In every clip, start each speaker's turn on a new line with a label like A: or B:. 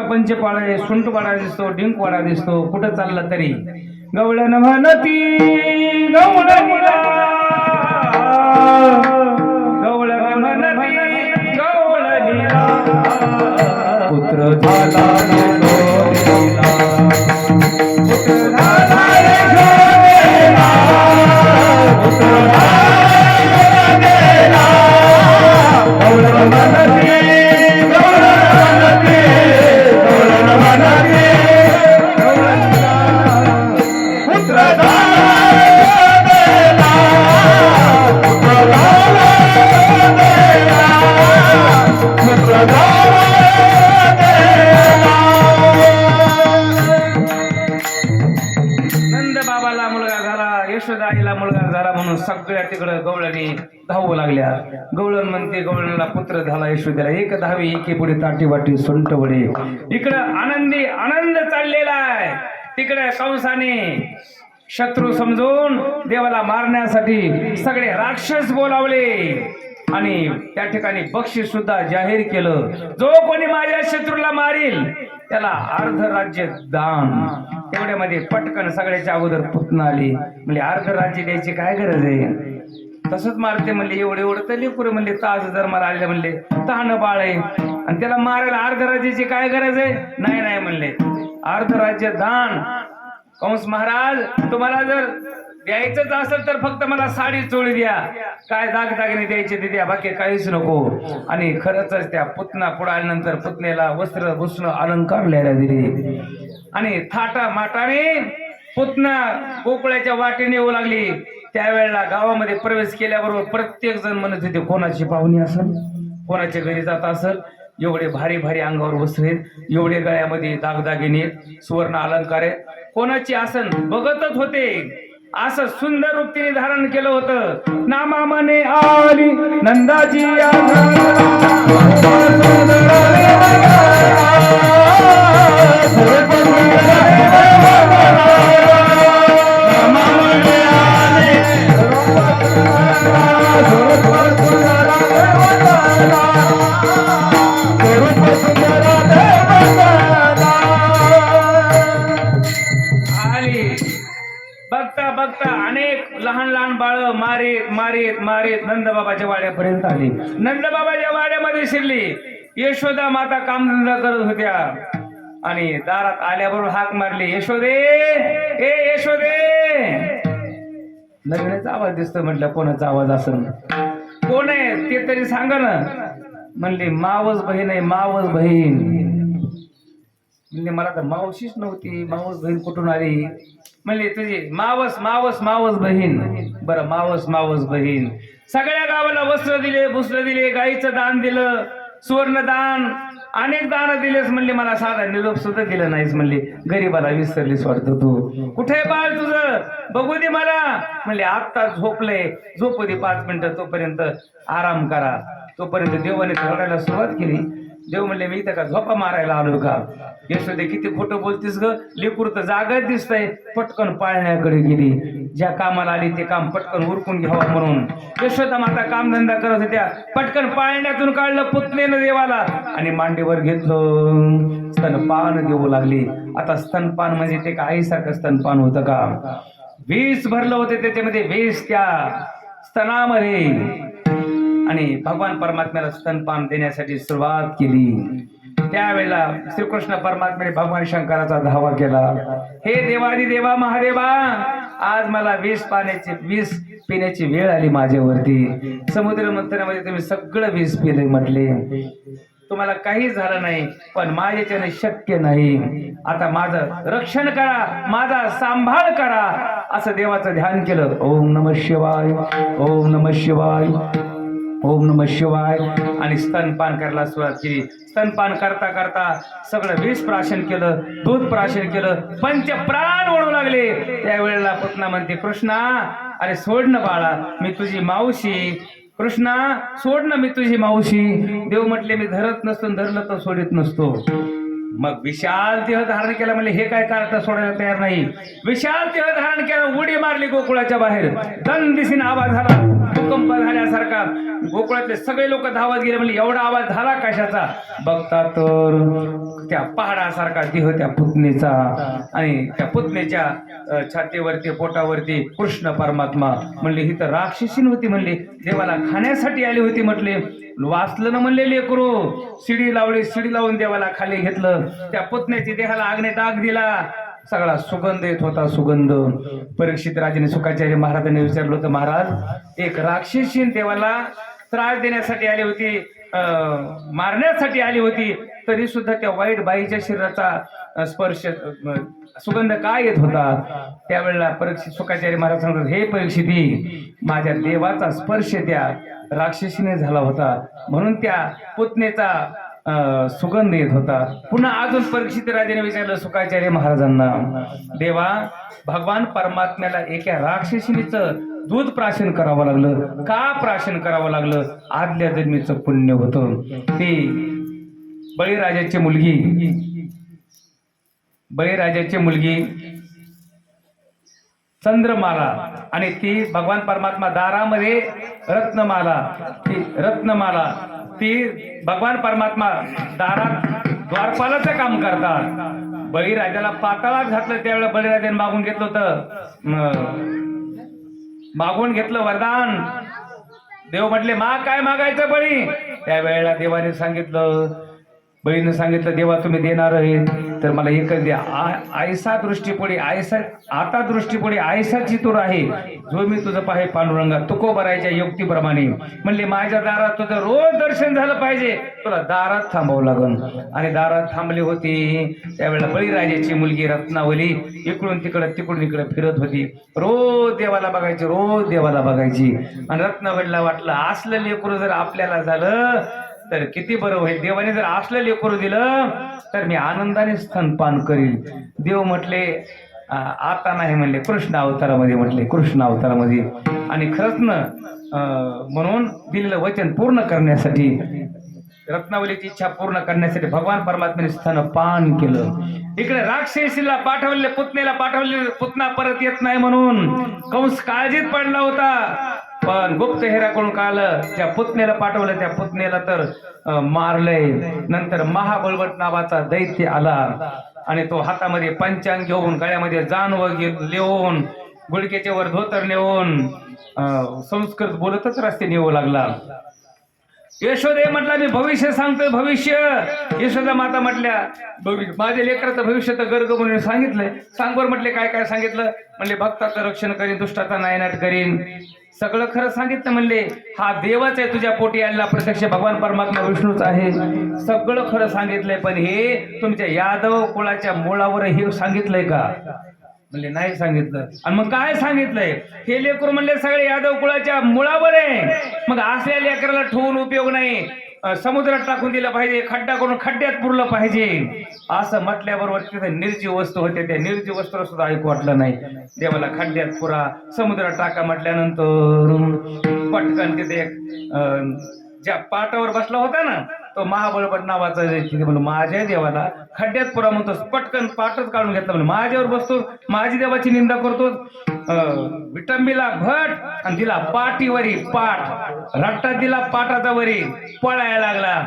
A: पंचपाळा सुंटपाडा दिसतो, डिंकवाडा दिसतो, कुठं चालला तरी गवळण म्हणती गवळण गवळण म्हणती गवळणीला पुत्र झाला पुत्र झाला गवळण म्हणती नंदबाबाला मुलगा झाला, यशोदाईला मुलगा झाला म्हणून सगळ्या तिकडं गवळणी धावू लागल्या. गवळण म्हणते गवळणीला पुत्र झाला यशोदेला. एक धावी एके पुढे ताटी वाटी सुंट वडे. इकडं आनंदी आनंद चाललेला आहे. तिकडे कंसाने शत्रू समजून देवाला मारण्यासाठी सगळे राक्षस बोलावले आणि त्या ठिकाणी बक्षीस सुद्धा जाहीर केलं. जो कोणी माझ्या शत्रूला मारील त्याला अर्ध राज्य दान. तेवढ्यामध्ये पटकन सगळ्याच्या अगोदर पुतना आली. म्हणजे अर्ध राज्य द्यायची काय गरज आहे, तसंच मारते म्हणले. एवढे एवढं तर लेकरं म्हणले ताज जर मला आले म्हणले तहान बाळ आहे आणि त्याला मारायला अर्ध राज्याची काय गरज आहे. नाही नाही म्हणले अर्ध राज्य दान. कंस महाराज तुम्हाला जर द्यायचंच असेल तर फक्त मला साडी चोळी द्या, काय दागदागिने द्यायचे ते द्या, बाकी काहीच नको. आणि खरंच त्या पुतना पुढे आल्यानंतर पुतणेला वस्त्र भूषण अलंकार लिहायला दिले आणि थाटा माटाने पुतना गोकुळाच्या वाटेने येऊ लागली. त्यावेळेला गावामध्ये प्रवेश केल्याबरोबर प्रत्येक जण म्हणत होते कोणाची पाहुणी असेल, कोणाच्या घरी जात असेल. एवढे भारी भारी अंगावर वस्त्र आहेत, एवढे गळ्यामध्ये दागदागिने, सुवर्ण अलंकार आहेत, कोणाची आसन बघतच होते. असं सुंदर रूप तिने धारण केलं होतं. नामा मने आली नंदाची बघता बघता अनेक लहान लहान बाळ मारीत मारीत मारीत नंदबाबाच्या वाड्यापर्यंत आली. नंदबाबाच्या वाड्यामध्ये शिरली. यशोदा माता कामधंदा करत होत्या आणि दारात आल्याबरोबर हाक मारली, यशोदे ए यशोदे. लग्नाचा आवाज दिसतो. म्हटलं कोणाचा आवाज असेल, कोण आहे ते तरी सांगा ना. म्हणली मावस बहीण आहे, मावस बहीण. म्हणजे मला तर मावशीच नव्हती, मावस बहीण कुठून आली. म्हणले तुझी मावस मावस मावस बहीण. बरं मावस मावस बहीण. सगळ्या गावाला वस्त्र दिले, भुसलं दिले, गाईचं दान दिलं, सुवर्ण दान, अनेक दान दिलेस. म्हणले मला साधा निरोप सुद्धा दिलं नाहीस. म्हणले गरीबाला विसरलीस वाटतं तू. कुठे बाळ तुझं, बघू दे मला. म्हणले आत्ता झोपले, झोपू दे 5 मिनिटं, तोपर्यंत आराम करा. तोपर्यंत देवाने रडायला सुरुवात केली. देव म्हणले मी इथं का झोपा मारायला आलो का. यशोदे किती खोटं बोलतीस ग, लेकूर तर जागत दिसतंय. पटकन पाळण्याकडे गेली. ज्या कामाला आली ते काम पटकन उरकून घ्यावं म्हणून यशोदा माता कामधंदा करत होत्या. पटकन पाळण्यातून काढलं पुतणेनं देवाला आणि मांडीवर घेतलं. स्तनपान देऊ लागली. आता स्तनपान म्हणजे ते का आईसारखं स्तनपान होतं का. 20 भरलं होते त्याच्यामध्ये, 20 त्या स्तनामध्ये. आणि भगवान परमात्म्याला स्तनपान देण्यासाठी सुरुवात केली. त्यावेळेला श्रीकृष्ण परमात्म्याने भगवान शंकराचा धावा केला. हे देवादी देवा महादेवा, आज मला 20 पिण्याची वेळ आली माझ्यावरती. समुद्र मंथनामध्ये तुम्ही सगळं 20 पिले म्हटले, तुम्हाला काही झालं नाही, पण माझ्याच्याने शक्य नाही. आता माझं रक्षण करा, माझा सांभाळ करा, असं देवाचं ध्यान केलं. ओम नमः शिवाय, ओम नमः शिवाय. ओम नमः शिवाय आणि स्तनपान करायला सुरुवात केली. स्तनपान करता करता सगळं विष प्राशन केलं, दूध प्राशन केलं, पंचप्राण ओढू लागले. त्यावेळेला पुतना म्हणते, कृष्णा अरे सोड ना बाळा, मी तुझी मावशी. कृष्णा सोड ना, मी तुझी मावशी. देव म्हटले, मी धरत नसतो, धरलं तर सोडित नसतो. मग विशाल देह धारण केला. म्हणजे हे काय कारण सोडायला तयार नाही. विशाल देह धारण केला, उडी मारली गोकुळाच्या बाहेर. दंदिसीन आवाज झाला, भूकंप झाल्यासारखा. गोकुळातले सगळे लोक धावत गेले. म्हणजे एवढा आवाज झाला कशाचा? बघता तर त्या पहाडासारखा देह त्या पुतणीचा, आणि त्या पुतणीच्या छातीवरती पोटावरती कृष्ण परमात्मा. म्हणले ही तर राक्षसीन होती. म्हणले देवाला खाण्यासाठी आली होती. म्हटले वाचलं ना म्हणले लेकरू. शिडी लावली, शिडी लावून देवाला खाली घेतलं. त्या पुतण्याची देहाला आग्ने टाक दिला. सगळा सुगंध येत होता, सुगंध. परीक्षित राजाने शुकाचार्य महाराजांनी विचारलं होतं, महाराज एक राक्षसीन देवाला त्रास देण्यासाठी आली होती, मारण्यासाठी आली होती, तरी सुद्धा त्या वाईट बाईच्या शरीराचा स्पर्श सुगंध काय येत होता? त्यावेळेला परीक्षित शुकाचार्य महाराज सांगतात, हे परीक्षिती, माझ्या देवाचा स्पर्श त्या राक्षसीने झाला होता, म्हणून त्या पुतनेचा सुगंध येत होता. पुन्हा अजून परीक्षित राजाने विचारलं शुकाचार्य महाराजांना, देवा भगवान परमात्म्याला एका राक्षसीनीचं दूध प्राशन करावं लागलं, का प्राशन करावं लागलं? आदल्या जन्मीचं पुण्य होतं. ती बळीराजाची मुलगी चंद्रमाला, आणि ती भगवान परमात्मा दारामध्ये रत्नमाला ती भगवान परमात्मा दारात द्वारपालाचं काम करतात. बळीराजाला पाताळात घातलं. त्यावेळेला बळीराजाने मागून घेतलं वरदान. देव म्हटले, काय मागायचं बळी? त्यावेळेला देवाने सांगितलं, बळीने सांगितलं, देवा तुम्ही देणार आहे तर मला एकच द्या. आयसा दृष्टीपुढे आता दृष्टीपुढे आयसाची तूर आहे, जो मी तुझं पाहे पांडुरंगा तुकोबरायच्या युक्तीप्रमाणे. म्हणले माझ्या दारात तुझं रोज दर्शन झालं पाहिजे, तुला दारात थांबावं लागल. आणि दारात थांबली होती. त्यावेळेला बळीराजाची मुलगी रत्नावली इकडून तिकडे फिरत होती. रोज देवाला बघायची. आणि रत्नावलीला वाटलं, असलं लेकरू जर आपल्याला झालं तर किती बरं होईल. देवाने जर असलं लेकरू दिलं तर मी आनंदाने स्तनपान करील. देव म्हटले आता नाही, म्हणले कृष्ण अवतारामध्ये. आणि खरंच ना, म्हणून दिलेलं वचन पूर्ण करण्यासाठी, रत्नावलीची इच्छा पूर्ण करण्यासाठी भगवान परमात्म्याने स्तनपान केलं. इकडे राक्षसीला पाठवले, पुतणेला पाठवले, पुतना परत येत नाही म्हणून कंस काळजीत पडला होता. पण गुप्तहेराकडून कळलं, त्या पुतणेला पाठवलं, त्या पुतणेला तर मारलंय. नंतर महाबळवट नावाचा दैत्य आला आणि तो हातामध्ये पंचांग घेऊन, गळ्यामध्ये जानव लिहून, गुडकेच्या वर धोतर नेऊन संस्कृत बोलतच रस्ते नेऊ लागला. यशोदे म्हटला, मी भविष्य सांगतोय, भविष्य. यशोदा माता म्हटल्या, माझ्या लेकराचं भविष्य तर गर्ग म्हणून सांगितलंय. सांग बरं. म्हटले काय काय सांगितलं? म्हणले भक्ताचं रक्षण करीन, दुष्टाचा नायनाट करीन. सगळं खरं सांगितलं. म्हणले हा देवच आहे तुझ्या पोटी आलेला, प्रत्यक्ष भगवान परमात्मा विष्णूच आहे. सगळं खरं सांगितलंय. पण हे तुमच्या यादव कुळाच्या मुळावर हे सांगितलंय का? म्हणले नाही सांगितलं. आणि मग काय सांगितलंय? हे लेकरू म्हणले सगळे यादव कुळाच्या मुळावर आहे. मग असल्या लेकराला ठेवून उपयोग नाही, समुद्रात टाकून दिलं पाहिजे, खड्डा करून खड्ड्यात पुरलं पाहिजे. असं म्हटल्याबरोबर तिथे निर्जीव वस्तू होते, त्या निर्जीव वस्तूला सुद्धा ऐकू वाटलं नाही. देवाला खड्ड्यात पुरा, समुद्रात टाका म्हटल्यानंतर पटकन तिथे ज्या पाटावर बसला होता ना, तो महाबळवट नावाचा म्हणून माझ्या देवाला खड्ड्यात पुरा म्हणतोस, पटकन पाटच काढून घेतला. म्हणून माझ्यावर बसतो, माझी देवाची निंदा करतो. विटंबीला भट आणि दिला पाठीवरी पाठ, रट्टा दिला पाटाचा वरी, पळायला लागला.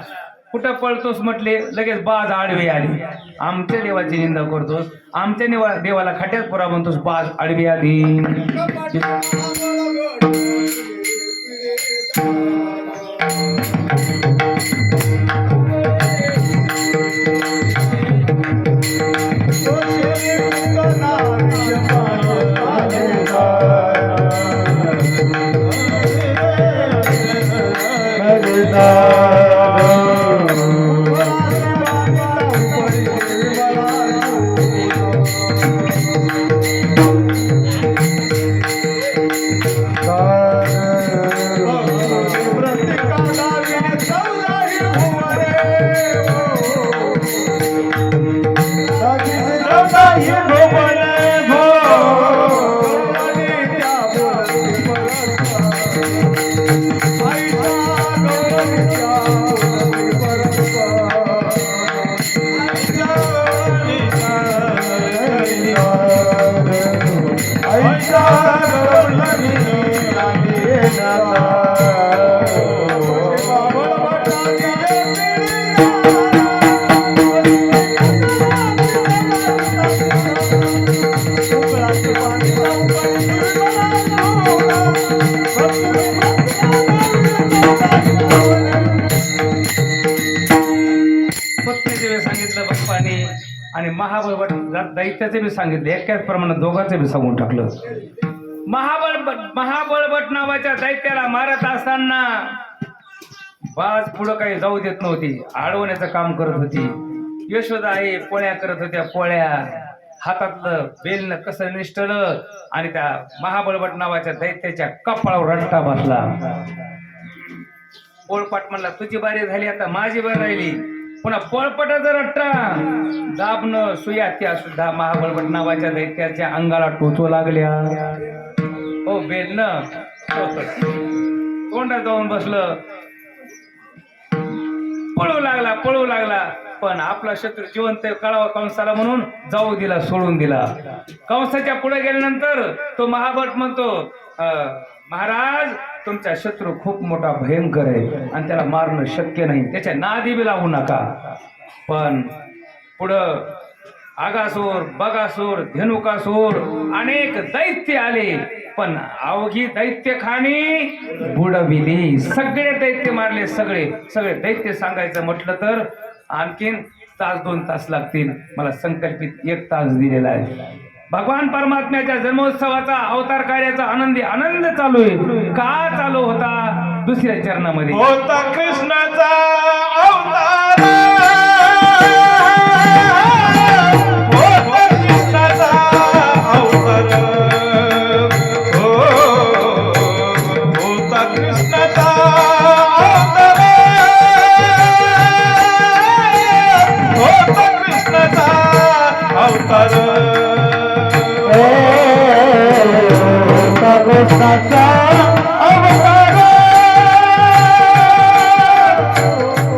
A: कुठं पळतोस म्हटले, लगेच बाज आडवी आली. आमच्या देवाची निंदा करतोस, आमच्या देवाला खड्ड्यात पुरा म्हणतोस, बाज आडवी आली. सांगितलं बाप्पाने आणि महाबळ दैत्याचे बी सांगितले, एकाच प्रमाणात दोघांचे बी सांगून टाकलं. महाबळवट नावाच्या दैत्याला मारत असताना बाज पुढं काही जाऊ देत नव्हती, अडवण्याचं काम करत होती. यशोदा आई पोळ्या करत होत्या, पोळ्या हातातलं बेलनं कसं निष्ठलं आणि त्या महाबळवट नावाच्या दैत्याच्या कपाळावर रट्टा बसला. पोळपाट म्हणला, तुझी बारी झाली, आता माझी बारी राहिली. पुन्हा पोळपाटाचा रट्टा दाबणं सुया त्या सुद्धा महाबळवट नावाच्या दैत्याच्या अंगाला टोचू लागल्या. हो बेलनं तोंडात जाऊन बसलं, पळू लागला. पण आपला शत्रू जिवंत कळावा कंसाला म्हणून जाऊ दिला, सोडून दिला. कंसाच्या पुढे गेल्यानंतर तो महाबळ म्हणतो, महाराज तुमचा शत्रू खूप मोठा भयंकर आहे आणि त्याला मारणं शक्य नाही, त्याच्या नादी बी लागू नका. पण पुढं आगासूर, बगासूर, धेनुकासूर अनेक दैत्य आले, पण अवघी दैत्यखानी बुडविली. सगळे दैत्य मारले, सगळे दैत्य सांगायचं म्हटलं तर आणखीन 1-2 तास लागतील. मला संकल्पित 1 तास दिलेला आहे. भगवान परमात्म्याच्या जन्मोत्सवाचा अवतार कार्याचा आनंद चालू आहे. का चालू होता? दुसऱ्या चरणामध्ये
B: होता कृष्णाचा अवतार, होता कृष्णाचा अवतार, होता कृष्णाचा अवतार, होता कृष्णाचा अवतार, कृष्णाचा अवतार,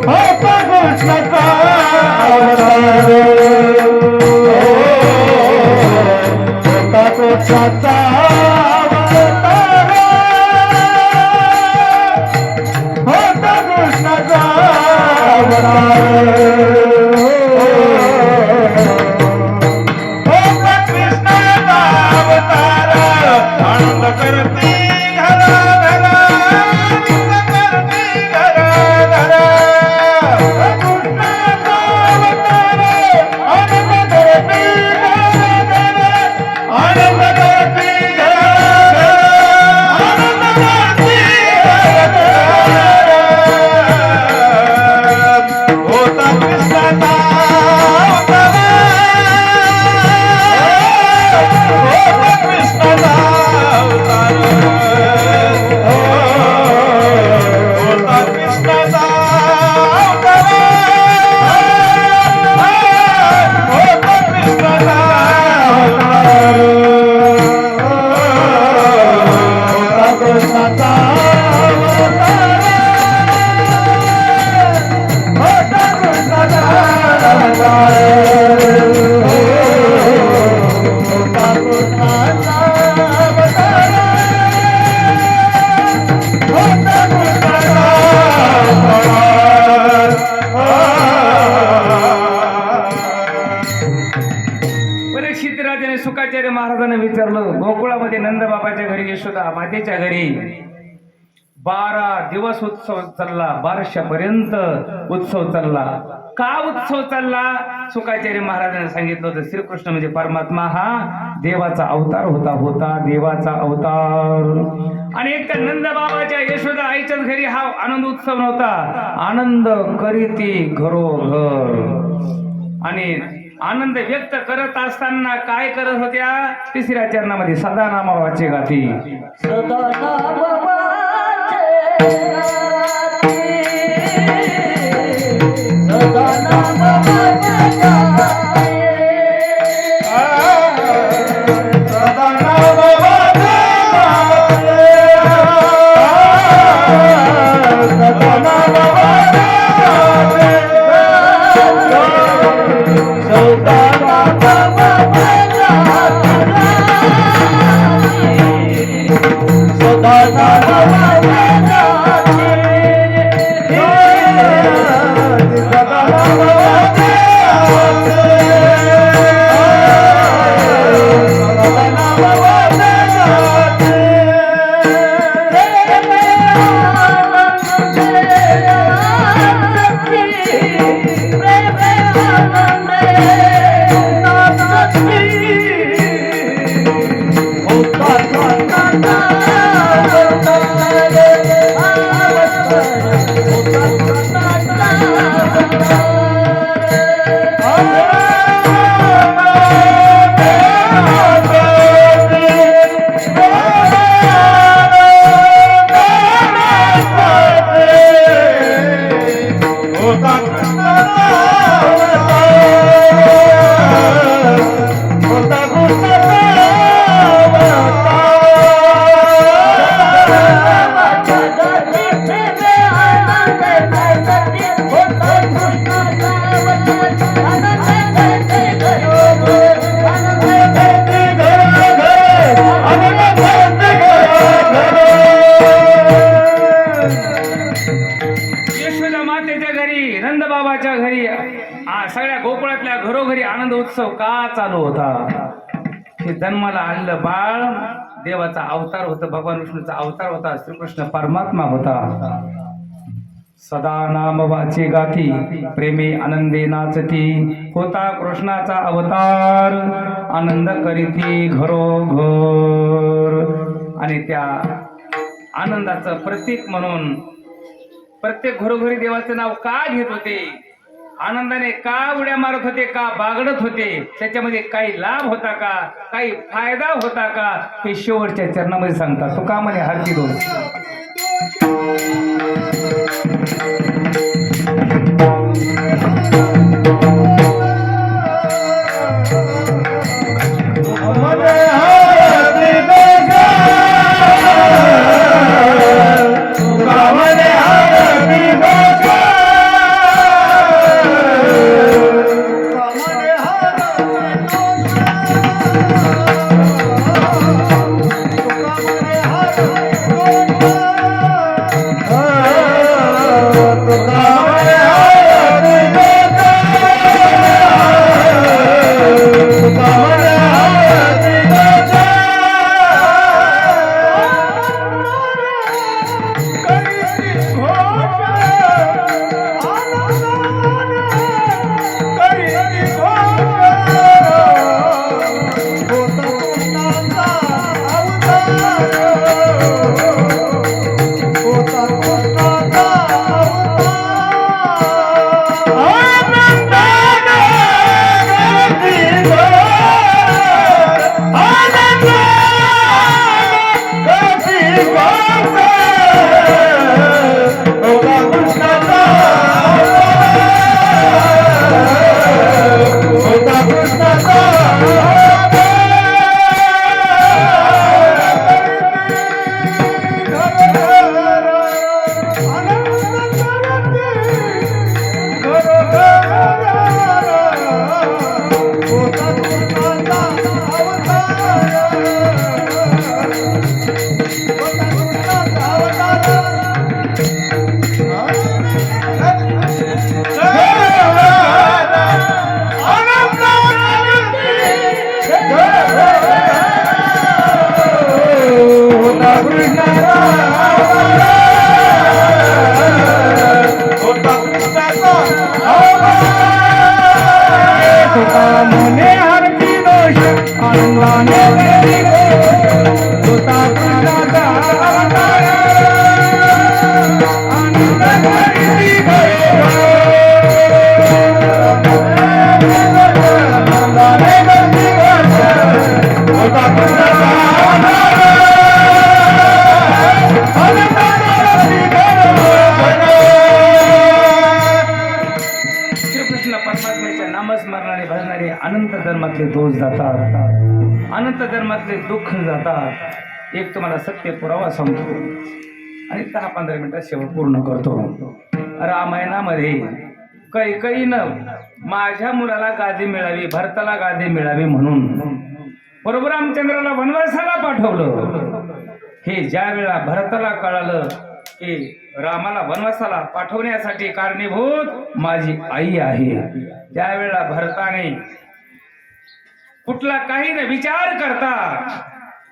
B: होता कृष्णाचा अवतार, होता कृष्णाचा अवतार, होता कृष्णाचा अवतार. आनंद करते घरा घरा, आनंद करते घरा घरा, कृष्णाचा अवतार, आनंद करते घरा घरा, आनंद करते घरा घरा, आनंद करते घरा घरा. होता कृष्णाचा अवतार, होता कृष्णाचा अवतार, होता कृष्णाचा अवतार, होता कृष्णाचा अवतार, होता कृष्णाचा अवतार, होता कृष्णाचा अवतार.
A: परीक्षित राजाने सुखाचार्य महाराजांना विचारलं, गोकुळामध्ये नंदबाबाच्या घरी, यशोदा मातेच्या घरी 12 दिवस उत्सव चालला, 1200पर्यंत उत्सव चालला. का उत्सव चालला? सुखाचार्य महाराजांनी सांगितलं होतं, श्रीकृष्ण म्हणजे परमात्मा हा देवाचा अवतार होता देवाचा अवतार. आणि एक नंदबाबाच्या यशोदा आईच्याच घरी हा आनंद उत्सव नव्हता, आनंद करीती घरोघर. आणि आनंद व्यक्त करत असताना काय करत होत्या? तिसऱ्या चरणामध्ये सदा नामावाचे गाती,
C: सदा नामावाचे गाती, सदा नामावाचे गाती,
A: यशोदा मातेच्या घरी नंद बाबाच्या घरी सगळ्या गोकुळातल्या घरोघरी आनंद उत्सव का चालू होता? हे जन्माला आलेलं बाळ देवाचा अवतार होता, भगवान विष्णूचा अवतार होता, श्रीकृष्ण परमात्मा होता. सदा नाम वाचे गाती प्रेमी आनंदे नाचती, होता कृष्णाचा अवतार आनंद करीती घरोघर. आणि त्या आनंदाचं प्रतीक म्हणून प्रत्येक घरोघरी देवाचं नाव का घेत होते, आनंदाने का उड्या मारत होते, का बागडत होते, त्याच्यामध्ये काही लाभ होता का, काही फायदा होता का, हे शेवटच्या चरणामध्ये सांगतात. तो का म्हणे हरती दोष. परमात्म्याच्या नामस्मरणाने भजणारे अनंत जन्मातले दोष जातात, अनंत जन्मातले दुःख जातात. एक तुम्हाला सत्य पुरावा सांगतो आणि 10-15 मिनिटात शेवट पूर्ण करतो. रामायणामध्ये कैकेयीनं माझ्या मुलाला गादी मिळावी, भरताला गादी मिळावी म्हणून बरोबर रामचंद्राला वनवासाला पाठवलं. हे ज्या वेळा भरताला कळालं की रामाला वनवासाला पाठवण्यासाठी कारणीभूत माझी आई आहे, त्यावेळेला भरताने कुठला काही न विचार करता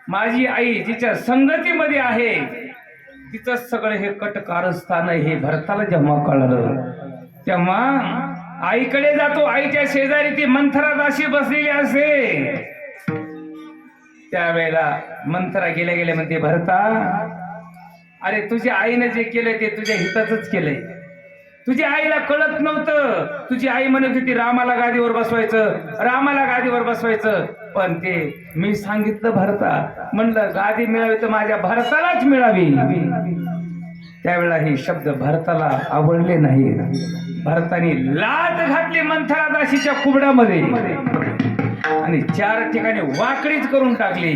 A: माझी आई जिच्या संगतीमध्ये आहे तिचं सगळं हे कटकारस्थान हे भरताला जेव्हा कळलं तेव्हा आईकडे जातो. आईच्या शेजारी ती मंथरा दासी बसलेली असे. त्यावेळेला मंथरा गेल्या गेल्या म्हणते, भरता अरे तुझ्या आईने जे केलंय ते तुझ्या हिताचंच केलंय. तुझ्या आईला कळत नव्हतं. तुझी आई म्हणत होती रामाला गादीवर बसवायचं, रामाला गादीवर बसवायचं, पण ते मी सांगितलं भरता, म्हणलं गादी मिळावी तर माझ्या भरतालाच मिळावी. त्यावेळेला हे शब्द भरताला आवडले नाही. भरताने लात घातली मंथरा दासीच्या कुबड्यामध्ये आणि 4 ठिकाणी वाकडीच करून टाकली.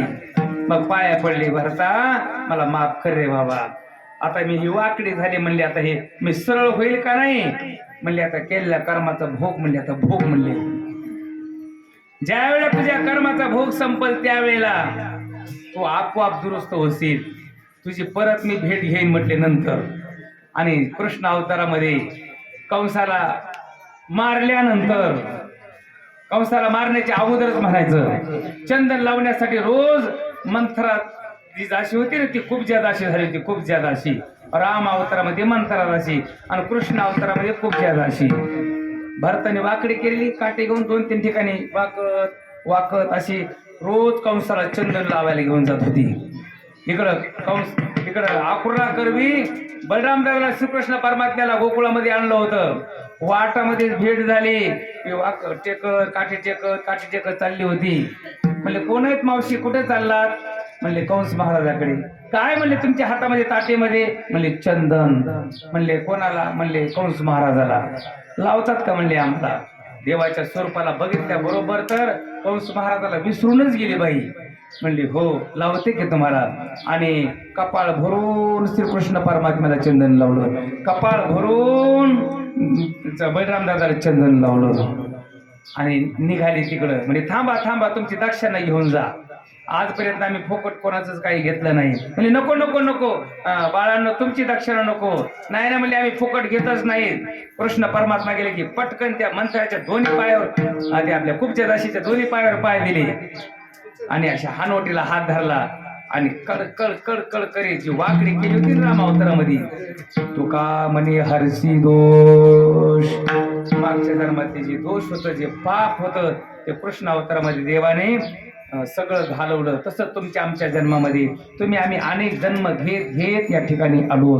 A: मग पाया पडली, भरता मला माफ कर रे बाबा, आता मी ही वाकडी झाली म्हणली, आता हे मी सरळ होईल का नाही म्हणले, आता केलेल्या कर्माचा भोग म्हणले, आता भोग म्हणले. ज्या वेळेला तुझ्या कर्माचा भोग संपल त्यावेळेला तू आपोआप दुरुस्त होशील, तुझी परत मी भेट घेईन म्हटले नंतर. आणि कृष्ण अवतारामध्ये कंसाला मारल्यानंतर, कंसाला मारण्याच्या अगोदरच म्हणायचं, चंदन लावण्यासाठी रोज मंथरा जी दासी होती ना ती खूप ज्या दासी झाली होती, खूप ज्या दासी. राम अवतारामध्ये मंथरा दासी आणि कृष्ण अवतारामध्ये खूप ज्या दासी. भरताने वाकडी केलेली, काटे घेऊन 2-3 ठिकाणी वाकत वाकत अशी रोज कंसाला चंदन लावायला घेऊन जात होती. इकडं कंस, इकडं आकुर्रा करवी बलरामदादाला श्रीकृष्ण परमात्म्याला गोकुळामध्ये आणलं होतं. वाटामध्ये भेट झाली, टेकत काठी टेकत चालली होती. म्हणले कोण आहेत मावशी, कुठे चाललात म्हणले कंस महाराजाकडे. काय म्हणले तुमच्या हातामध्ये ताटेमध्ये म्हणले चंदन. म्हणले कोणाला म्हणले कंस महाराजाला. लावतात का म्हणले आम्हाला. देवाच्या स्वरूपाला बघितल्या बरोबर तर कंस महाराजाला विसरूनच गेली बाई. म्हणली हो लावते की तुम्हाला. आणि कपाळ भरून श्रीकृष्ण परमात्म्याला चंदन लावलं, कपाळ भरून बलराम दादाला चंदन लावलं आणि निघाली तिकडं. म्हणजे थांबा थांबा तुमची दक्षिणा घेऊन जा, आजपर्यंत आम्ही फोकट कोणाचंच काही घेतलं नाही. म्हणजे नको नको नको बाळांनो तुमची दक्षिणा नको. नाही ना म्हणजे आम्ही फोकट घेतच नाही. कृष्ण परमात्मा गेले की पटकन त्या मंत्राच्या दोन्ही पायावर आधी आपल्या कुबच्या दाशीच्या दोन्ही पायावर पाय दिले आणि अशा हानवटीला हात धरला आणि कळ कळ कळ कळ करी जी वाकडी केली होती राम अवतारामध्ये, तुका म्हणे हरसी दोष. मागच्या जन्मातले जे दोष होतं, जे पाप होतं ते कृष्ण अवतारामध्ये देवाने सगळं घालवलं. तसं तुमच्या आमच्या जन्मामध्ये आम्ही अनेक जन्म घेत घेत या ठिकाणी आलो.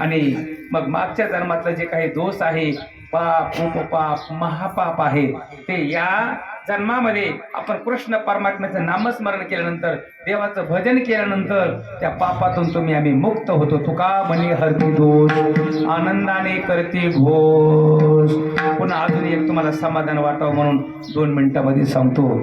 A: आणि मग मागच्या जन्मातलं जे काही दोष आहे, पाप उपपाप महापाप आहे, ते या जन्मामध्ये आपण कृष्ण परमात्म्याचं नामस्मरण केल्यानंतर, देवाचं भजन केल्यानंतर त्या पापातून आम्ही मुक्त होतो. तुका म्हणे हरती दोष आनंदाने करते घोष. पुन्हा अजून एक तुम्हाला समाधान वाटावं म्हणून 2 मिनिटांमध्ये सांगतो.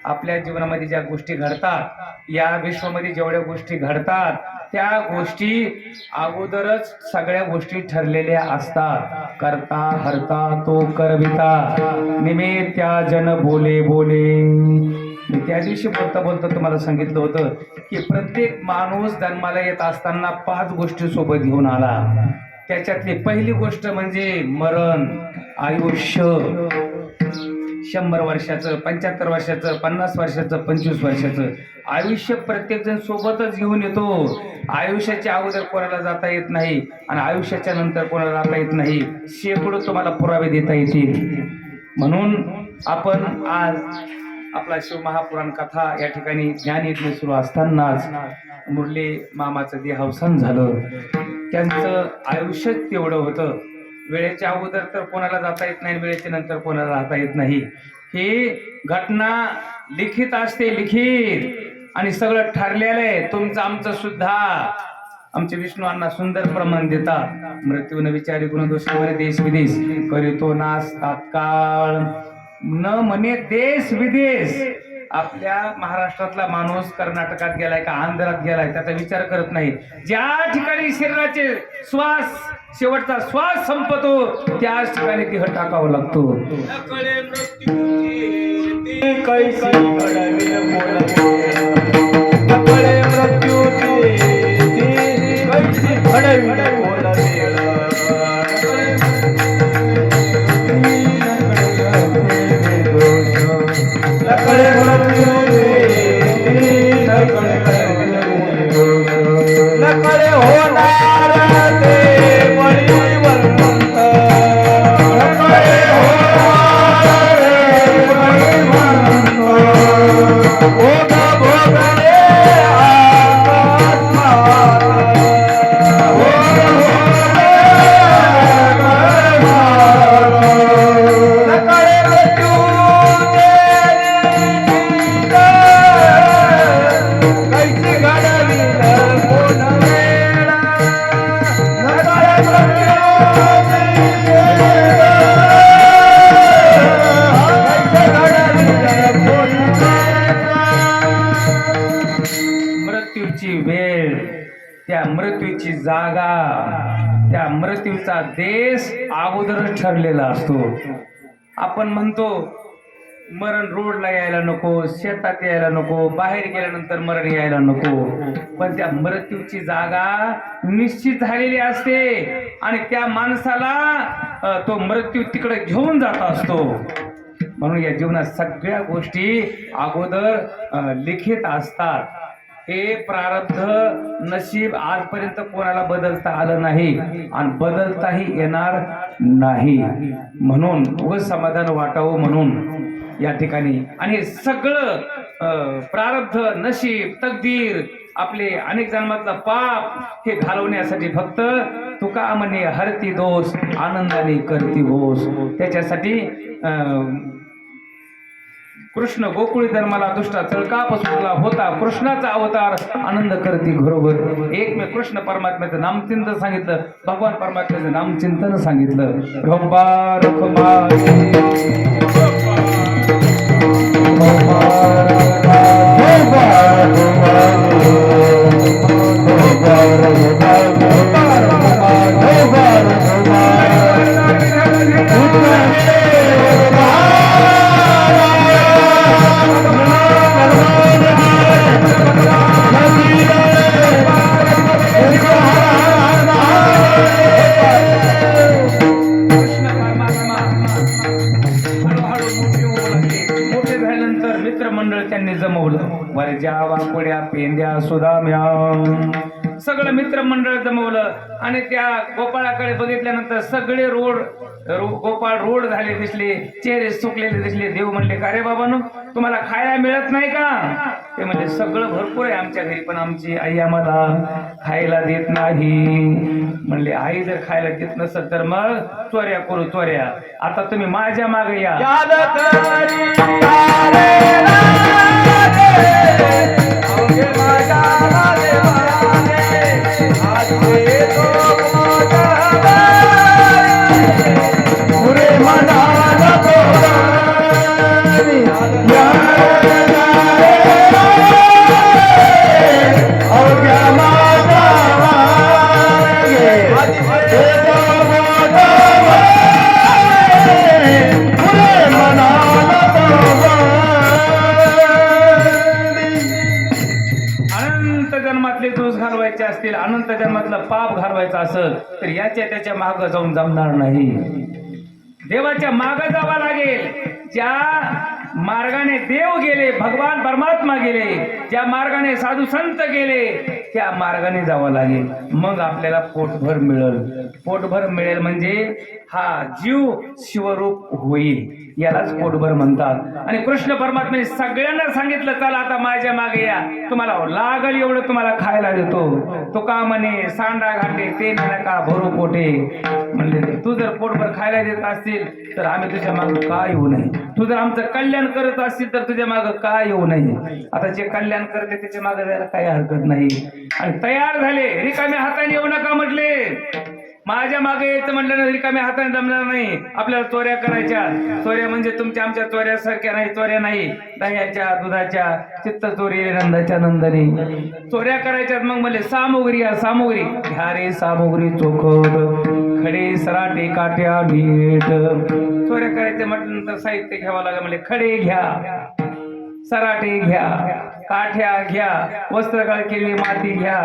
A: आपल्या जीवनामध्ये ज्या गोष्टी घडतात, या विश्वामध्ये जेवढ्या गोष्टी घडतात त्या गोष्टी अगोदरच सगळ्या गोष्टी ठरलेल्या असतात. करता हरता तो करविता निमित्त त्या जन बोले बोले. मी त्या दिवशी बोलता बोलता तुम्हाला सांगितलं होतं की प्रत्येक माणूस जन्माला येत असताना 5 गोष्टी सोबत घेऊन आला. त्याच्यातली पहिली गोष्ट म्हणजे मरण. आयुष्य 100 वर्षाचं, 75 वर्षाचं, 50 वर्षाचं, 25 वर्षाचं आयुष्य प्रत्येक जण सोबतच घेऊन येतो. आयुष्याच्या अगोदर कोणाला जाता येत नाही आणि आयुष्याच्या नंतर कोणाला जाता येत नाही. शेकडो तुम्हाला पुरावे देता येतील. म्हणून आपण आज आपला शिवमहापुराण कथा या ठिकाणी ज्ञानयज्ञ सुरू असतानाच मुरली मामाचं देहावसान झालं. त्यांचं आयुष्यच तेवढं होतं. वेळेच्या अगोदर तर कोणाला जाता येत नाही, वेळेच्या नंतर कोणाला राहता येत नाही. ही घटना लिखित असते, लिखित, आणि सगळं ठरलेलं आहे. तुमचं आमचं सुद्धा. आमचे विष्णू अण्णा सुंदर प्रमाण देतात. मृत्यून विचारी गुणदोषावर देश विदेश करीतो नाश तात्काळ. न म्हणे देश विदेश. आपल्या महाराष्ट्रातला माणूस कर्नाटकात गेलाय का आंध्रात गेलाय त्याचा विचार करत नाही. ज्या ठिकाणी शरीराचे श्वास शेवटचा श्वास संपतो त्याच ठिकाणी देह टाकावा लागतो.
B: नकळे मृत्यूची कैसी घडविल बोलते नकळे मृत्यूची कैसी घडविल बोलते नकळे मृत्यूची नकळे होणार ते परिवर्तन नकळे होणार भोग भोगले नकळे मृत्यू कैसे घडविल कोण वेळा नकळे
A: मृत्यूची वेळ, त्या मृत्यूची जागा, त्या मृत्यूचा देश अगोदरच ठरलेला असतो. आपण म्हणतो मरण रोडला यायला नको, शेतात यायला नको, बाहेर गेल्यानंतर मरण यायला नको, पण त्या मृत्यूची जागा निश्चित झालेली असते आणि त्या माणसाला तो मृत्यू तिकडे घेऊन जात असतो. म्हणून या जीवनात सगळ्या गोष्टी अगोदर लिखित असतात. हे प्रारब्ध नशीब आजपर्यंत कोणाला बदलता आलं नाही आणि बदलताही येणार नाही. म्हणून व समाधान वाटावं म्हणून या ठिकाणी आणि हे सगळं प्रारब्ध नशीब तकदीर आपले अनेक जन्मातलं पाप हे घालवण्यासाठी फक्त तुका म्हणे हरती दोष आनंदाने करती होस. त्याच्यासाठी कृष्ण गोकुळी धर्माला दुष्टा चळकापसुरला होता. कृष्णाचा अवतार आनंद करती घरोघर. एक मी कृष्ण परमात्म्याचं नामचिंतन सांगितलं, भगवान परमात्म्याचं नामचिंतन सांगितलं. रंबा त्यांनी जमवलं. बरे जावा पुड्या पेंद्या सुदाम्या सगळं मित्रमंडळ जमवलं आणि त्या गोपाळाकडे बघितल्यानंतर सगळे गोपाळ रोड झाले दिसले, चेहरे सुकलेले दिसले. देव म्हणले का रे बाबांनो तुम्हाला खायला मिळत नाही का? ते म्हणजे सगळं भरपूर आहे आमच्या घरी पण आमची आई आम्हाला खायला देत नाही. म्हणले आई जर खायला देत नसेल तर मग चोऱ्या करू चोऱ्या. आता तुम्ही माझ्या मागे या. असतील अनंत जन्मातलं पाप घालवायचं असेल तर याच्या त्याच्या मागं जाऊन जमणार नाही. देवाच्या मागं जावं लागेल. ज्या मार्गाने देव गेले, भगवान परमात्मा गेले, ज्या मार्गाने साधू संत गेले त्या मार्गाने जावं लागेल. मग आपल्याला पोटभर मिळेल. पोटभर मिळेल म्हणजे हा जीव शिवरूप होईल, यालाच पोटभर म्हणतात. आणि कृष्ण परमात्म्याने सगळ्यांना सांगितलं चला आता माझ्या मागे या, तुम्हाला लागल एवढं तुम्हाला खायला देतो. तो का म्हणे सांडा घाटे ते नका भरू पोटे. म्हणले तू जर पोटभर खायला देत असतील तर आम्ही तुझ्या मागे का येऊ नये. तू जर आमचं कल्याण करत असतील तर तुझ्या मागे का येऊ नये. आता जे कल्याण करते त्याच्या मागे जायला काही हरकत नाही. आणि तयार झाले, रिकाम्या हाताने येऊ नका म्हटले. माझ्या मागे यायचं म्हटलं ना रिकाम्या हाताने जमणार नाही. आपल्याला चोऱ्या करायच्या. चोऱ्या म्हणजे तुमच्या आमच्या चोऱ्यासारख्या नाही, चोऱ्या नाही दह्याच्या दुधाच्या, चित्त चोरी नंदाच्या नंदनी चोऱ्या करायच्यात. मग म्हणले सामुग्री या सामुग्री घ्या रे सामुग्री चोखट, खडे सराटे काट्या नीट. चोऱ्या करायचं म्हटल्यानंतर साहित्य घ्यावं लागेल. म्हणजे खडे घ्या, सराटे घ्या, काठ्या घ्या, वस्त्रकाळ केलेली माती घ्या.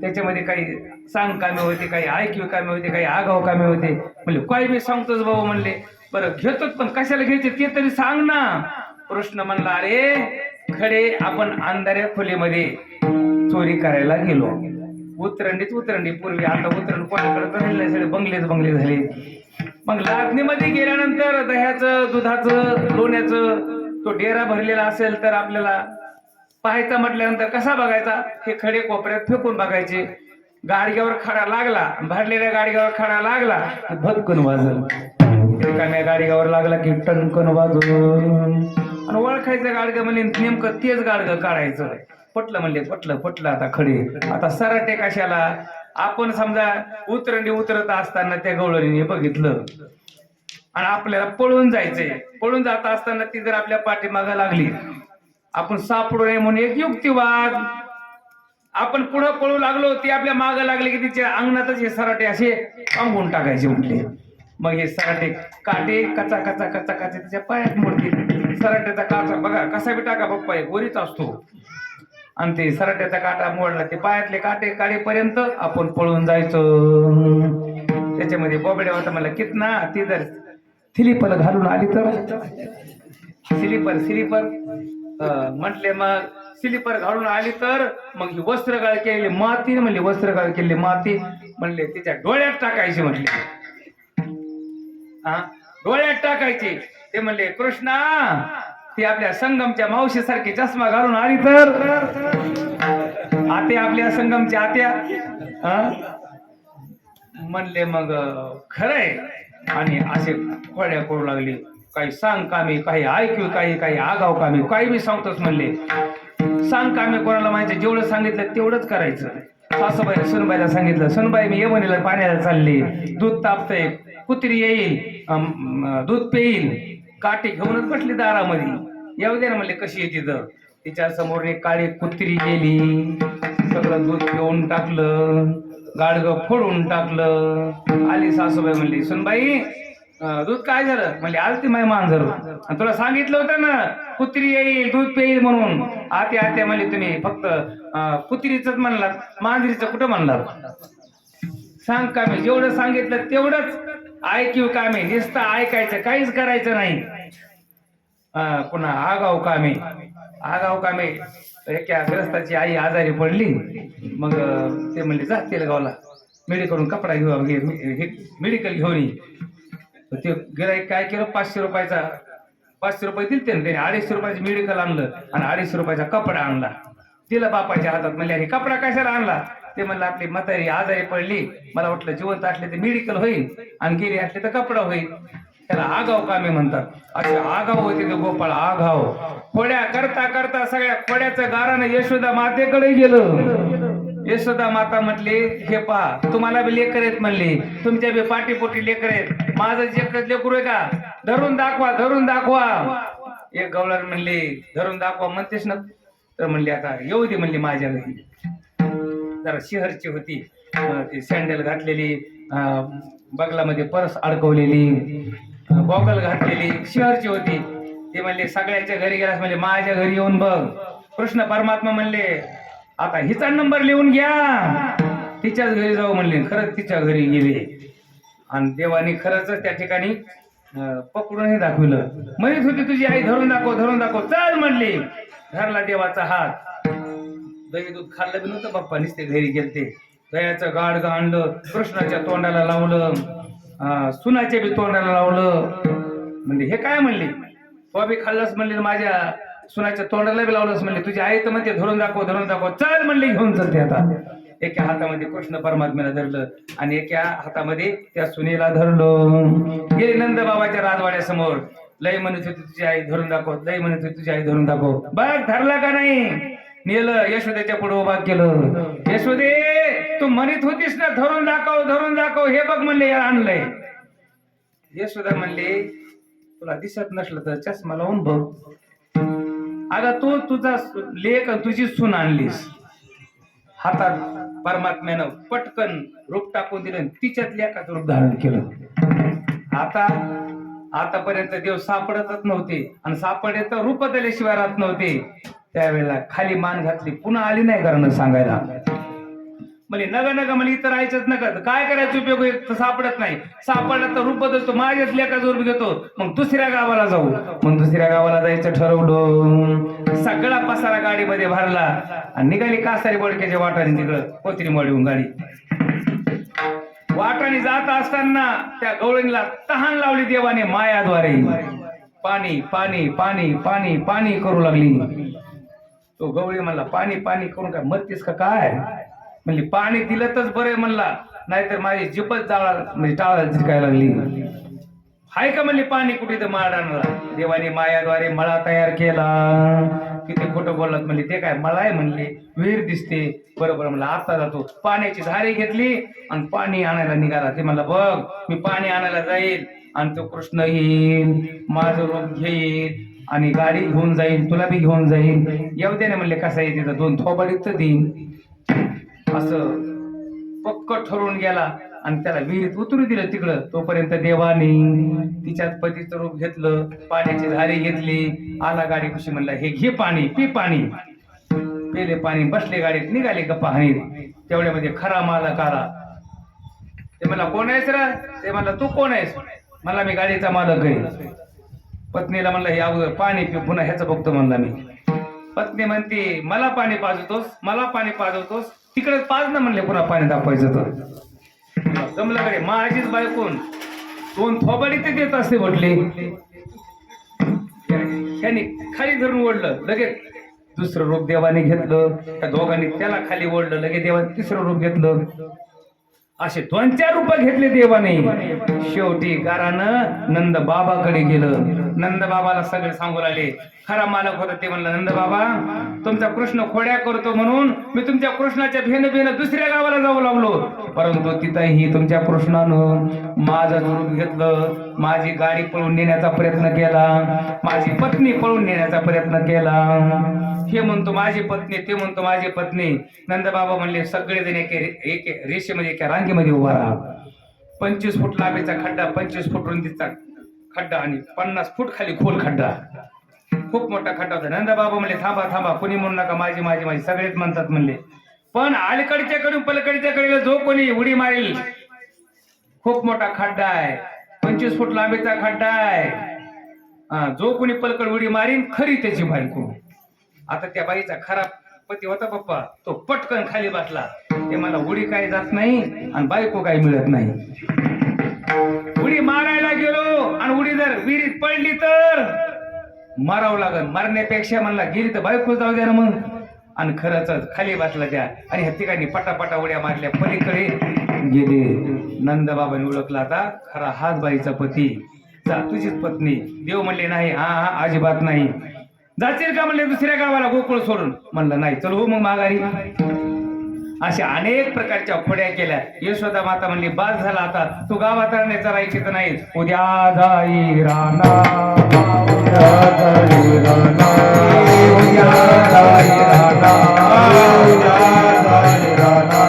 A: त्याच्यामध्ये काही सांग कामे होते, काही ऐकीव कामे होते, काही आगाव कामे होते. म्हणले काय मी सांगतोच बाबा. म्हणले बरं घेतोच, पण कशाला घ्यायचे ते तरी सांग ना. कृष्ण म्हणला अरे खडे आपण अंधाऱ्या खोलीमध्ये चोरी करायला गेलो. उतरंडी पूर्वी, आता उतरंड कोणाकडे तर राहिले, सगळे बंगले झाले. मग लादणीमध्ये गेल्यानंतर दह्याचं दुधाचं लोण्याचं तो डेरा भरलेला असेल तर आपल्याला पाहायचा म्हटल्यानंतर कसा बघायचा. हे खडे कोपऱ्यात फेकून बघायचे. गाडग्यावर खडा लागला, भरलेल्या गाडग्यावर खडा लागला की भटकन वाजल. रिकाम्या गाडग्यावर लागला की टणकन वाजून. आणि ओळखायचं गाडगं म्हणजे नेमकं तेच गाडगं काढायचं. पटलं म्हणले पटलं आता खडे. आता सराटे कशाला. आपण समजा उतरंडी उतरत असताना त्या गवळणीने बघितलं आणि आपल्याला पळून जायचंय. पळून जात असताना ती जर आपल्या पाठीमागं लागली, आपण सापडू नये म्हणून एक युक्तिवाद. आपण पुढे पळू लागलो, ती आपल्या मागं लागली की तिच्या अंगणातच हे सराटे असे पांगून टाकायचे म्हटले. मग हे सराटे काटे कचा तिच्या पायात मोडतील. सराट्याचा काटा बघा कसा बी टाका पप्पा गोरीच असतो. आणि ते सराट्याचा काटा मोडला, ते पायातले काटे काढेपर्यंत आपण पळून जायचं. त्याच्यामध्ये बोबड्या होता मला कितना. ती जर स्लीपर घालून आली तर स्लीपर म्हटले, मग स्लीपर घालून आली तर मग ही वस्त्रगाळ केलेली माती म्हणले, वस्त्रगाळ केलेली माती म्हणले तिच्या डोळ्यात टाकायची म्हटले. हा डोळ्यात टाकायची. ते म्हणले कृष्णा ती आपल्या संगमच्या मावशीसारखी चष्मा घालून आली तर आत्या, आपल्या संगमच्या आत्या म्हणले मग खरंय. आणि असे खोड्या करू लागले. काही सांग कामे, काही ऐकू, काही आगाव कामे, काही मी सांगतोच म्हणले. सांग कामे कोणाला माहिती, जेवढं सांगितलं तेवढंच करायचं. सासूबाई सुनबाईला सांगितलं, सुनबाई मी येवणीला पाण्याला चालली, दूध तापतंय, कुत्री येईल दूध पेईल. काठी घेऊनच बसली दारामध्ये. येऊ दे ना म्हणले कशी येते तर. तिच्या समोर एक काळी कुत्री गेली, सगळं दूध पिऊन टाकलं, गाडगं फोडून टाकलं. आली सासूबाई म्हणली सुनबाई दूध काय झालं. म्हणले आलती माय मांजर, तुला सांगितलं होतं ना कुत्री येईल दूध पेईल म्हणून. आत्या म्हणली तुम्ही फक्त कुत्रीच म्हणलात, मांजरीचं कुठं म्हणलात. सांग कामे, जेवढं सांगितलं तेवढंच ऐकीव कामे. नुसतं ऐकायचं, काहीच करायचं नाही. पुन्हा आगाव कामे. एका ग्रस्ताची आई आजारी पडली. मग ते म्हणले जा तेलगावला मेडिकलून कपडा मेडिकल घेऊन ये. ते गिराईक काय केलं, 500 रुपये दिले त्याने. 250 रुपयाचं मेडिकल आणलं आणि 250 रुपयाचा कपडा आणला. तिला बापाच्या हातात. म्हणले आणि कपडा कशाला आणला. ते म्हणलं आपली म्हातारी आजारी पडली, मला वाटलं जिवंत असले तर मेडिकल होईल आणि गेली असले तर कपडा होईल. त्याला आगाव कामे म्हणतात. असे आगाव होते ते गोपाळ, आगाव. खोड्या करता सगळ्या खोड्याचं गारानं यशोदा मातेकडे गेलं. यशोदा माता म्हटली हे पहा तुम्हाला बी लेकर आहेत म्हणले, तुमच्या बी पाठीपोटी लेकर आहेत. माझं एकच लेकरू आहे का, धरून दाखवा. एक गवळण म्हणले धरून दाखवा म्हणतेस ना. तर म्हणले आता येऊ दे म्हणली माझ्या घरी. जरा शहरची होती, ती सँडल घातलेली, बगलामध्ये पर्स अडकवलेली, गॉगल घातलेली, शहरची होती. ते म्हणले सगळ्यांच्या घरी गेलास म्हणले माझ्या घरी येऊन बघ. कृष्ण परमात्मा म्हणले आता हिचा नंबर लिहून घ्या, तिच्याच घरी जाऊ म्हणले. खरंच तिच्या घरी गेले आणि देवाने खरंच त्या ठिकाणी पकडूनही दाखवलं. म्हणत होती तुझी आई धरून दाखव चल म्हणली. धरला देवाचा हात. दही दूध खाल्लं बी नव्हतं बाप्पा, नुसते घरी गेलते. दह्याचं गाडगं आणलं, कृष्णाच्या तोंडाला लावलं, सुनाच्या बी तोंडाला लावलं. म्हणजे हे काय म्हणले, तो बी खाल्लंस म्हणले, माझ्या सुनाच्या तोंडाला बी लावलंस म्हणले. तुझी आई तर म्हणते धरून दाखव चल म्हणले, घेऊन चलते. आता एका हातामध्ये कृष्ण परमात्म्याला धरलं आणि एका हातामध्ये त्या सुनेला धरलं. गेले नंद बाबाच्या राजवाड्यासमोर. लय म्हणत होती तुझी आई धरून दाखव. बघ धरला का नाही. नेलं यशोदेच्या पुढे उभा केलं. यशोदे तू म्हणत होतीस ना धरून दाखव हे बघ म्हणले याला आणलंय. यशोदा म्हणले तुला दिसत नसलं तर चष्मा लावून बघ. अगं तू तुझा लेक आणि तुझी सून आणलीस, हातात परमात्म्यानं पटकन रूप टाकून दिलं, तिच्यात लेकाचं रूप धारण केलं. आतापर्यंत देव सापडतच नव्हते आणि सापडले तर रूप दिल्याशिवाय राहत नव्हते. त्यावेळेला खाली मान घातली, पुन्हा आली नाही कारण सांगायला. म्हणजे नका म्हणजे इथं राहायचंच नका. काय करायचं उपयोग, एक तर सापडत नाही, सापडलं तर रूप बदलतो, माझ्याच लेकाचं रूप घेतो, मग दुसऱ्या गावाला जाऊ. मग दुसऱ्या गावाला जायचं ठरवलं. सगळा पसारा गाडीमध्ये भरला आणि निघाली कासारी बोडक्याच्या वाटाने तिकडं कोथरीमोडीहून गाडी. वाटाने जात असताना त्या गवळणीला तहान लावली देवाने मायाद्वारे. पाणी पाणी पाणी पाणी पाणी करू लागली. तो गवळी म्हणला पाणी पाणी करून काय मरतीस का काय. म्हणली पाणी दिलं तरच बरं म्हणला, नाहीतर माझी जिपच म्हणजे टाळा झिरकायला लागली. हाय का म्हणली पाणी कुठे तर माळरानाला. देवाने मायाद्वारे मळा तयार केला. किती खोटं बोललात म्हणली, ते काय मळा आहे म्हणले, विहीर दिसते. बरोबर म्हणलं आता जातो. पाण्याची झारी घेतली आणि पाणी आणायला निघाला. ते म्हणला बघ मी पाणी आणायला जाईल आणि तो कृष्ण येईल, माझं रूप घेईल आणि गाडी घेऊन जाईल, तुला बी घेऊन जाईल. येऊ दे ना म्हणले, कसा येते तर 2 थोबाडीत देईन. असं पक्क ठरवून गेला आणि त्याला विहिरीत उतरू दिलं तिकडं. तोपर्यंत देवाने तिच्यात पतीचं रूप घेतलं, पाण्याची झारी घेतली. आला गाडी खुशी म्हणला हे घे पाणी, पी पाणी. पेले पाणी, बसले गाडीत, निघाले गप्पा हाणीत. तेवढ्यामध्ये खरा मालक आला. ते मला कोण आहेस रा. ते म्हणला तू कोण आहेस. मला मी गाडीचा मालक आहे. पत्नीला म्हणला हे अगोदर पाणी पी, पुन्हा ह्याचं बघतो म्हणला मी. पत्नी म्हणते मला पाणी पाजवतोस तिकडे पाज ना म्हणले, पुन्हा पाणी दाखवायचं तर जमलं कडे. माझीच बायकोन 2 थोबाडी ते देत असते म्हटले. त्यांनी खाली धरून ओढलं, लगेच दुसरं रूप देवाने घेतलं. त्या दोघांनी त्याला खाली ओढलं, लगेच देवाने तिसरं रूप घेतलं. असे 2-4 रूप घेतले देवाने. शेवटी गारानं नंद बाबाकडे गेलं. नंद बाबाला सगळे सांगू लागले. खरा मालक होता ते म्हणलं नंद बाबा तुमचा कृष्ण खोड्या करतो म्हणून मी तुमच्या कृष्णाच्या भेन दुसऱ्या गावाला जाऊ लागलो. परंतु तिथंही तुमच्या कृष्णानं माझं रूप घेतलं. माझी गाडी पळून नेण्याचा प्रयत्न केला, माझी पत्नी पळून नेण्याचा प्रयत्न केला. हे म्हणतो माझी पत्नी, ते म्हणतो माझी पत्नी. नंदबाबा म्हणले सगळेजण एक रेषेमध्ये एका रांगेमध्ये उभा राहा. 25 फूट लांबीचा खड्डा, 25 फूट रुंदीचा खड्डा आणि 50 फूट खाली खोल खड्डा. खूप मोठा खड्डा होता. नंदबाबा म्हणले थांबा, कोणी म्हणू नका, माझी सगळेच म्हणतात म्हणले. पण अलीकडच्याकडून पलीकडच्या कडेला जो कोणी उडी मारेल, खूप मोठा खड्डा आहे, 25 फूट लांबीचा खड्डा आहे. जो कोणी पलकड उडी मारीन खरी त्याची बायको. आता त्या बाईचा खरा पती होता पप्पा, तो पटकन खाली बसला. ते मला उडी काय जात नाही आणि बायको काय मिळत नाही. उडी मारायला गेलो आणि उडी जर विहिरीत पडली तर मारावं लागल. मारण्यापेक्षा म्हणला गेली तर बायको जाऊ द्या ना मग. आणि खरंच खाली बसला त्या आणि ह्या ठिकाणी पटापटा उड्या मारल्या, पलीकडे गेले. नंदबाबांनी ओळखला आता खरा हाच बाईचा पती. जा तुझीच पत्नी. देव म्हणले नाही, हा अजिबात नाही. जाशील का म्हणले दुसऱ्या गावाला गोकुळ सोडून. म्हणलं नाही, चल हो मग माघारी. अशा अनेक प्रकारच्या खोड्या केल्या. यशोदा माता म्हणली बास झाला आता, तू गावात राहण्याचा राहायची तर नाही. उद्या जाई राणा, उद्या जाई राणा, उद्या जाई राणा, उद्या जाई राणा.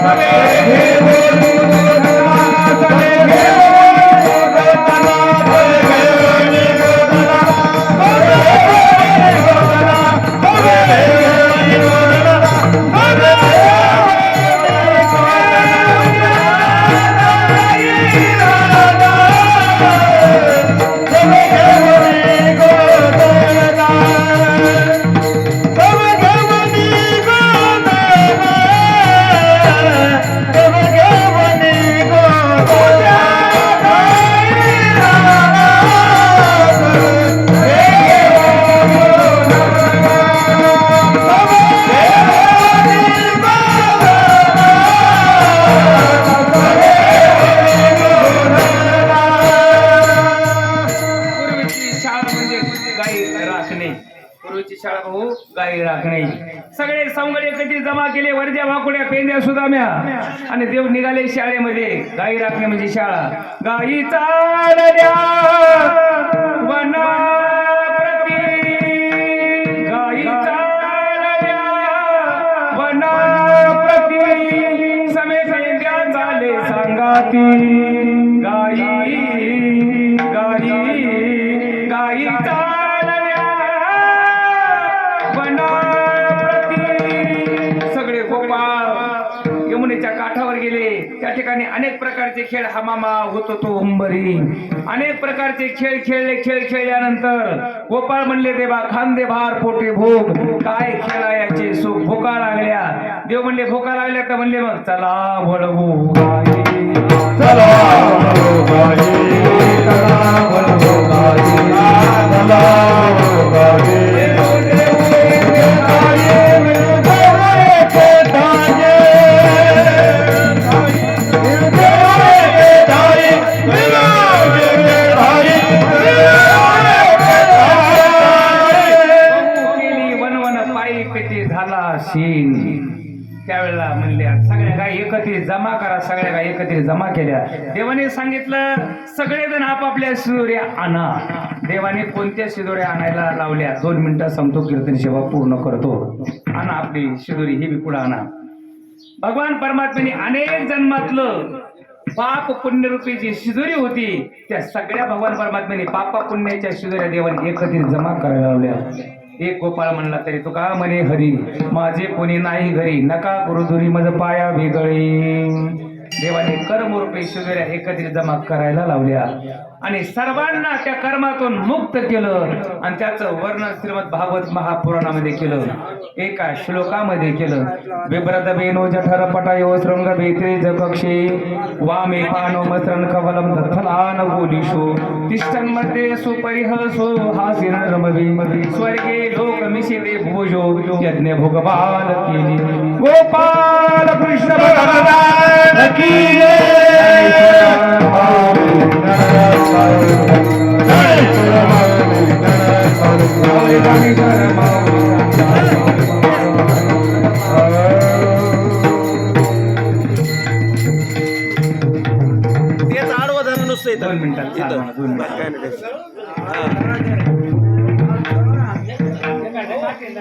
A: गाई राखणे. सगळे सवंगडे कधी जमा केले, वरच्या भाकुड्या पेंद्या सुदाम्या, आणि देव निघाले शाळेमध्ये. गाई राखणे म्हणजे शाळा. गाई चालल्या वनाप्रती, गाई चालल्या वनाप्रती, समे पेंद्या झाले सांगाती. गाई गाई गाई चालल्या वनाप्रती. सगळे गोपाळ यमुनेच्या काठावर गेले. त्या ठिकाणी अनेक प्रकारचे खेळ, हमामा होत होतो, उंबरी, अनेक प्रकारचे खेळ खेळले. खेळ खेळल्यानंतर गोपाळ म्हणले, देवा खांदे भार पोटे भोग, काय खेळायचे सुख. भोका लागल्या. देव म्हणले भोका लागल्या तर म्हणले मग चला वळवू गाई.
B: चला वळवू गाई, चला वळवू गाई, चला वळवू गाई.
A: त्यावेळेला म्हणल्या सगळ्या गाय एकत्रित जमा करा. सगळ्या गाय एकत्रित जमा केल्या. देवाने सांगितलं सगळेजण आपापल्या शिदोऱ्या आणा. देवाने कोणत्या शिदोऱ्या आणायला लावल्या. 2 मिनिटं संतो कीर्तन सेवा पूर्ण करतो. आणा आपली शिदोरी, ही बी पुढे आणा. भगवान परमात्म्याने अनेक जन्मातलं पाप पुण्यरूपी जी शिदोरी होती, त्या सगळ्या भगवान परमात्म्याने पाप पुण्याच्या शिदोऱ्या देवाने एकत्रित जमा करायला लावल्या. एक गोपाळ म्हणला तरी तुका म्हणे हरी, माझे कोणी नाही घरी, नका गुरुदुरी मज पाया वेगळे. देवाने कर्मरूपी शिदोऱ्या एकत्रित जमा करायला लावल्या आणि सर्वांना त्या कर्मातून मुक्त केलं. आणि त्याचं वर्णन श्रीमद भागवत महापुराणामध्ये केलं, एका श्लोकामध्ये केलं. बिभ्रत बेनो जठर पटायो शृंग बेते जकक्षे, वामे पानो मस्रन कवलम दत्थलान गोलिशो, तिष्ठन मध्ये सुपरिहसो हासिन रमवी, स्वर्गे लोक मिशिते भोजो, यज्ञ भोगपाल केली. गोपाल कृष्ण भगवान की
D: तेच आडवं धरून नुसतं
A: 2 मिनिटात
D: इथं.
A: चालणार, 2 मिनिटात.
D: काय नाही.